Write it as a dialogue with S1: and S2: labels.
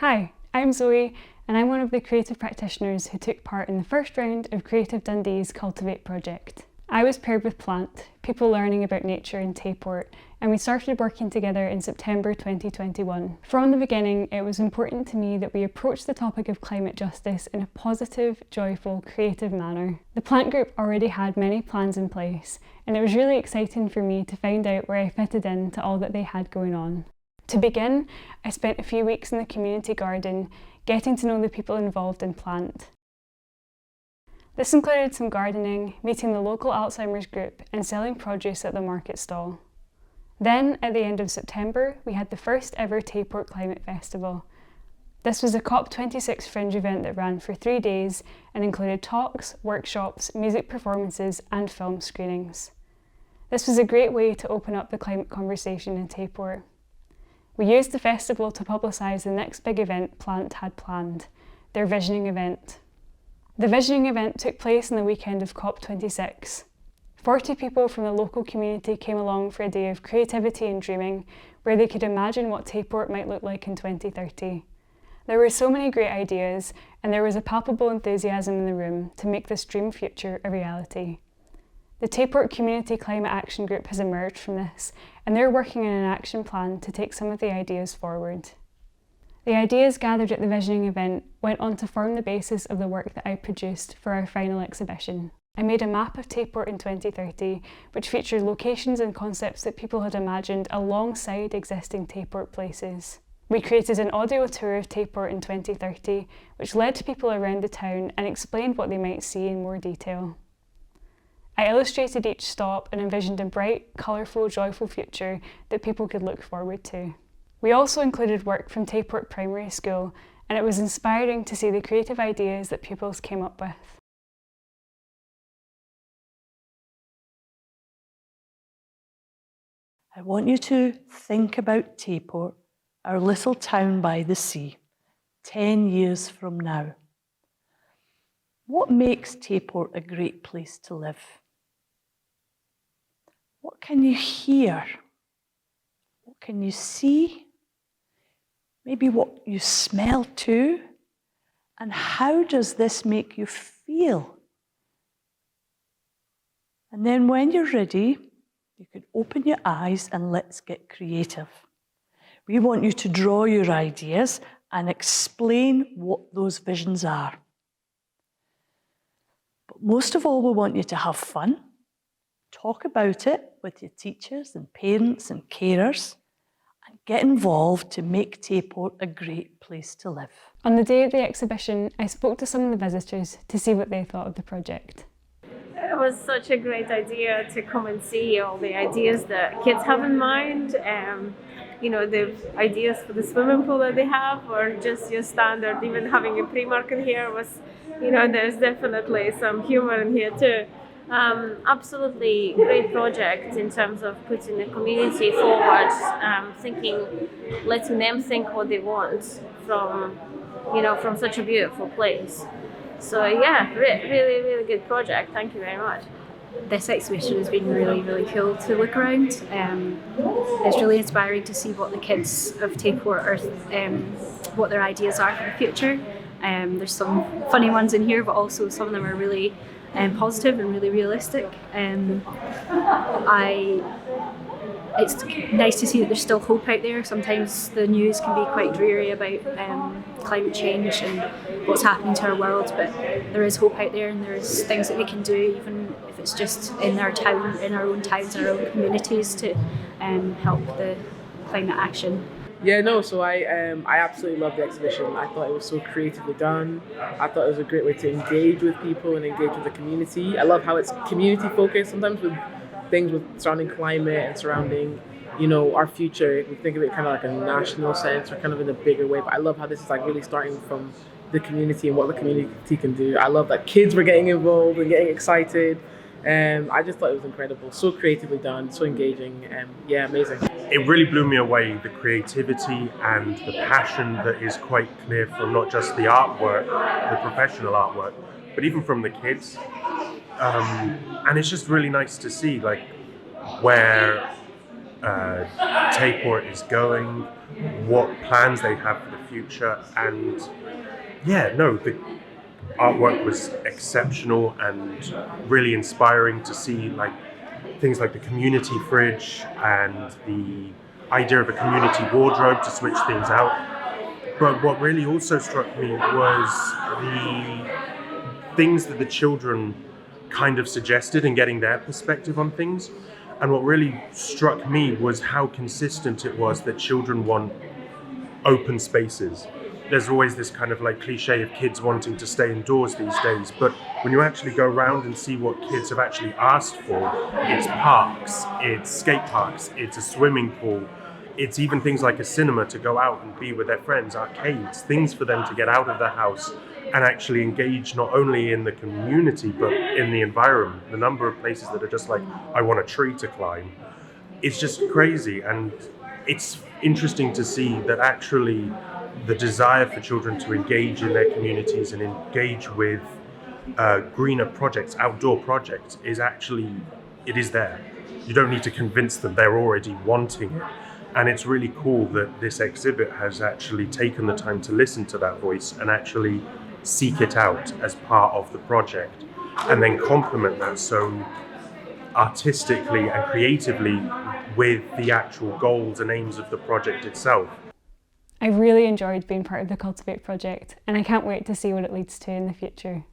S1: Hi, I'm Zoe, and I'm one of the creative practitioners who took part in the first round of Creative Dundee's CULTIVATE project. I was paired with Plant, people learning about nature in Tayport, and we started working together in September 2021. From the beginning, it was important to me that we approach the topic of climate justice in a positive, joyful, creative manner. The Plant group already had many plans in place, and it was really exciting for me to find out where I fitted into all that they had going on. To begin, I spent a few weeks in the community garden, getting to know the people involved in Plant. This included some gardening, meeting the local Alzheimer's group and selling produce at the market stall. Then, at the end of September, we had the first ever Tayport Climate Festival. This was a COP26 fringe event that ran for 3 days and included talks, workshops, music performances and film screenings. This was a great way to open up the climate conversation in Tayport. We used the festival to publicise the next big event Plant had planned, their visioning event. The visioning event took place on the weekend of COP26. 40 people from the local community came along for a day of creativity and dreaming, where they could imagine what Tayport might look like in 2030. There were so many great ideas, and there was a palpable enthusiasm in the room to make this dream future a reality. The Tayport Community Climate Action Group has emerged from this, and they're working on an action plan to take some of the ideas forward. The ideas gathered at the visioning event went on to form the basis of the work that I produced for our final exhibition. I made a map of Tayport in 2030, which featured locations and concepts that people had imagined alongside existing Tayport places. We created an audio tour of Tayport in 2030, which led to people around the town and explained what they might see in more detail. I illustrated each stop and envisioned a bright, colourful, joyful future that people could look forward to. We also included work from Tayport Primary School, and it was inspiring to see the creative ideas that pupils came up with.
S2: I want you to think about Tayport, our little town by the sea, 10 years from now. What makes Tayport a great place to live? What can you hear? What can you see? Maybe what you smell too? And how does this make you feel? And then when you're ready, you can open your eyes and let's get creative. We want you to draw your ideas and explain what those visions are. But most of all, we want you to have fun. Talk about it with your teachers and parents and carers, and get involved to make Tayport a great place to live.
S1: On the day of the exhibition, I spoke to some of the visitors to see what they thought of the project.
S3: It was such a great idea to come and see all the ideas that kids have in mind. The ideas for the swimming pool that they have, or just your standard, even having a pre-market here was, there's definitely some humor in here too. Absolutely great project in terms of putting the community forward, letting them think what they want from such a beautiful place. So yeah, really, really good project. Thank you very much.
S4: This exhibition has been really, really cool to look around. It's really inspiring to see what the kids of Tayport what their ideas are for the future. There's some funny ones in here, but also some of them are really positive and really realistic. It's nice to see that there's still hope out there. Sometimes the news can be quite dreary about climate change and what's happening to our world, but there is hope out there, and there's things that we can do, even if it's just in our town, in our own towns, our own communities, to help the climate action.
S5: So I absolutely loved the exhibition. I thought it was so creatively done. I thought it was a great way to engage with people and engage with the community. I love how it's community focused. Sometimes with things surrounding climate and surrounding, our future, we think of it kind of like a national sense or kind of in a bigger way. But I love how this is like really starting from the community and what the community can do. I love that kids were getting involved and getting excited. I just thought it was incredible. So creatively done, so engaging, amazing.
S6: It really blew me away, the creativity and the passion that is quite clear from not just the artwork, the professional artwork, but even from the kids. And it's just really nice to see where Tayport is going, what plans they have for the future, and the artwork was exceptional and really inspiring to see, like things like the community fridge and the idea of a community wardrobe to switch things out. But what really also struck me was the things that the children kind of suggested and getting their perspective on things. And what really struck me was how consistent it was that children want open spaces. There's always this kind of like cliche of kids wanting to stay indoors these days, but when you actually go around and see what kids have actually asked for, it's parks, it's skate parks, it's a swimming pool, it's even things like a cinema to go out and be with their friends, arcades, things for them to get out of the house and actually engage not only in the community but in the environment. The number of places that are just like, I want a tree to climb. It's just crazy, and it's interesting to see that actually the desire for children to engage in their communities and engage with greener projects, outdoor projects, is actually, it is there. You don't need to convince them, they're already wanting it. And it's really cool that this exhibit has actually taken the time to listen to that voice and actually seek it out as part of the project, and then complement that so artistically and creatively with the actual goals and aims of the project itself.
S1: I really enjoyed being part of the CULTIVATE project, and I can't wait to see what it leads to in the future.